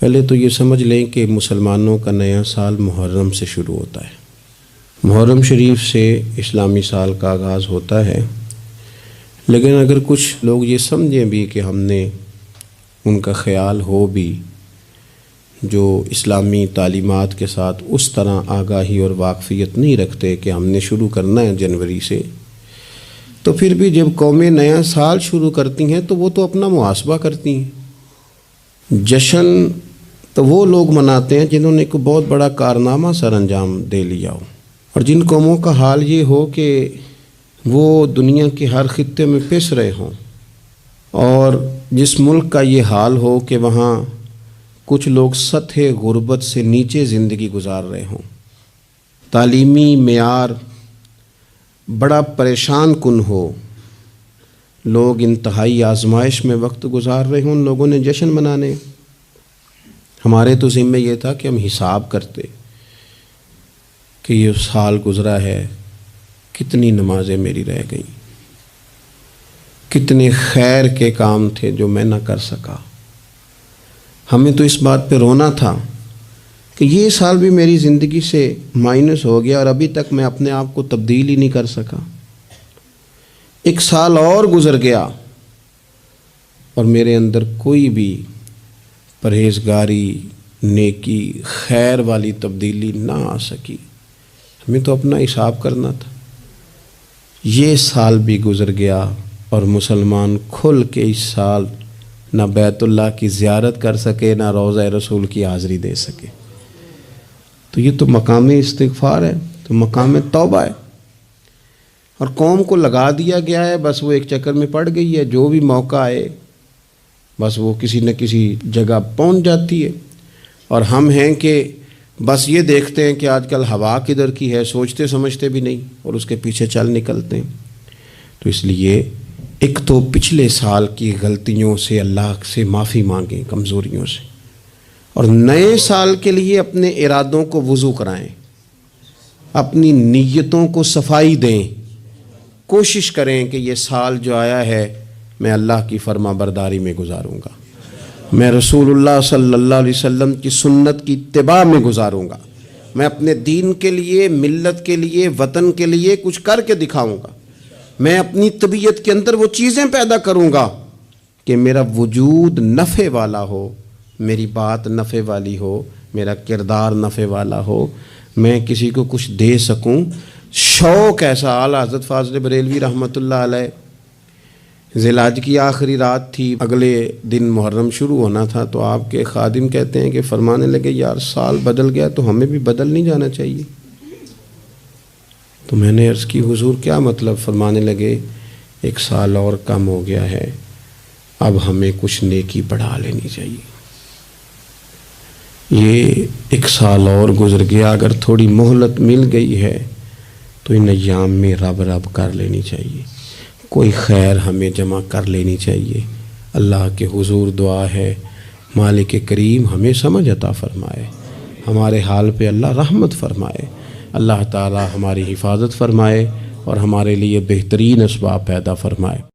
پہلے تو یہ سمجھ لیں کہ مسلمانوں کا نیا سال محرم سے شروع ہوتا ہے۔ محرم شریف سے اسلامی سال کا آغاز ہوتا ہے، لیکن اگر کچھ لوگ یہ سمجھیں بھی کہ ہم نے ان کا خیال ہو بھی جو اسلامی تعلیمات کے ساتھ اس طرح آگاہی اور واقفیت نہیں رکھتے کہ ہم نے شروع کرنا ہے جنوری سے، تو پھر بھی جب قومیں نیا سال شروع کرتی ہیں تو وہ تو اپنا محاسبہ کرتی ہیں۔ جشن تو وہ لوگ مناتے ہیں جنہوں نے ایک بہت بڑا کارنامہ سر انجام دے لیا ہو، اور جن قوموں کا حال یہ ہو کہ وہ دنیا کے ہر خطے میں پس رہے ہوں، اور جس ملک کا یہ حال ہو کہ وہاں کچھ لوگ سطح غربت سے نیچے زندگی گزار رہے ہوں، تعلیمی معیار بڑا پریشان کن ہو، لوگ انتہائی آزمائش میں وقت گزار رہے ہوں، ان لوگوں نے جشن منانے۔ ہمارے تو ذمہ یہ تھا کہ ہم حساب کرتے کہ یہ سال گزرا ہے، کتنی نمازیں میری رہ گئیں، کتنے خیر کے کام تھے جو میں نہ کر سکا۔ ہمیں تو اس بات پہ رونا تھا کہ یہ سال بھی میری زندگی سے مائنس ہو گیا اور ابھی تک میں اپنے آپ کو تبدیل ہی نہیں کر سکا۔ ایک سال اور گزر گیا اور میرے اندر کوئی بھی پرہیزگاری، نیکی، خیر والی تبدیلی نہ آ سکی۔ ہمیں تو اپنا حساب کرنا تھا۔ یہ سال بھی گزر گیا اور مسلمان کھل کے اس سال نہ بیت اللہ کی زیارت کر سکے، نہ روضہ رسول کی حاضری دے سکے۔ تو یہ تو مقام استغفار ہے، تو مقام توبہ ہے، اور قوم کو لگا دیا گیا ہے، بس وہ ایک چکر میں پڑ گئی ہے، جو بھی موقع آئے بس وہ کسی نہ کسی جگہ پہنچ جاتی ہے، اور ہم ہیں کہ بس یہ دیکھتے ہیں کہ آج کل ہوا کدھر کی ہے، سوچتے سمجھتے بھی نہیں اور اس کے پیچھے چل نکلتے ہیں۔ تو اس لیے ایک تو پچھلے سال کی غلطیوں سے اللہ سے معافی مانگیں، کمزوریوں سے، اور نئے سال کے لیے اپنے ارادوں کو وضو کرائیں، اپنی نیتوں کو صفائی دیں، کوشش کریں کہ یہ سال جو آیا ہے میں اللہ کی فرما برداری میں گزاروں گا، میں رسول اللہ صلی اللہ علیہ وسلم کی سنت کی اتباع میں گزاروں گا، میں اپنے دین کے لیے، ملت کے لیے، وطن کے لیے کچھ کر کے دکھاؤں گا، میں اپنی طبیعت کے اندر وہ چیزیں پیدا کروں گا کہ میرا وجود نفع والا ہو، میری بات نفع والی ہو، میرا کردار نفع والا ہو، میں کسی کو کچھ دے سکوں۔ شوق ایسا، اعلیٰ حضرت فاضل بریلوی رحمۃ اللہ علیہ، ذی الحج کی آخری رات تھی، اگلے دن محرم شروع ہونا تھا، تو آپ کے خادم کہتے ہیں کہ فرمانے لگے یار سال بدل گیا تو ہمیں بھی بدل نہیں جانا چاہیے۔ تو میں نے عرض کی حضور کیا مطلب؟ فرمانے لگے ایک سال اور کم ہو گیا ہے، اب ہمیں کچھ نیکی بڑھا لینی چاہیے۔ یہ ایک سال اور گزر گیا، اگر تھوڑی مہلت مل گئی ہے تو ان ایام میں رب کر لینی چاہیے، کوئی خیر ہمیں جمع کر لینی چاہیے۔ اللہ کے حضور دعا ہے مالک کریم ہمیں سمجھ عطا فرمائے، ہمارے حال پہ اللہ رحمت فرمائے، اللہ تعالی ہماری حفاظت فرمائے اور ہمارے لیے بہترین اسباب پیدا فرمائے۔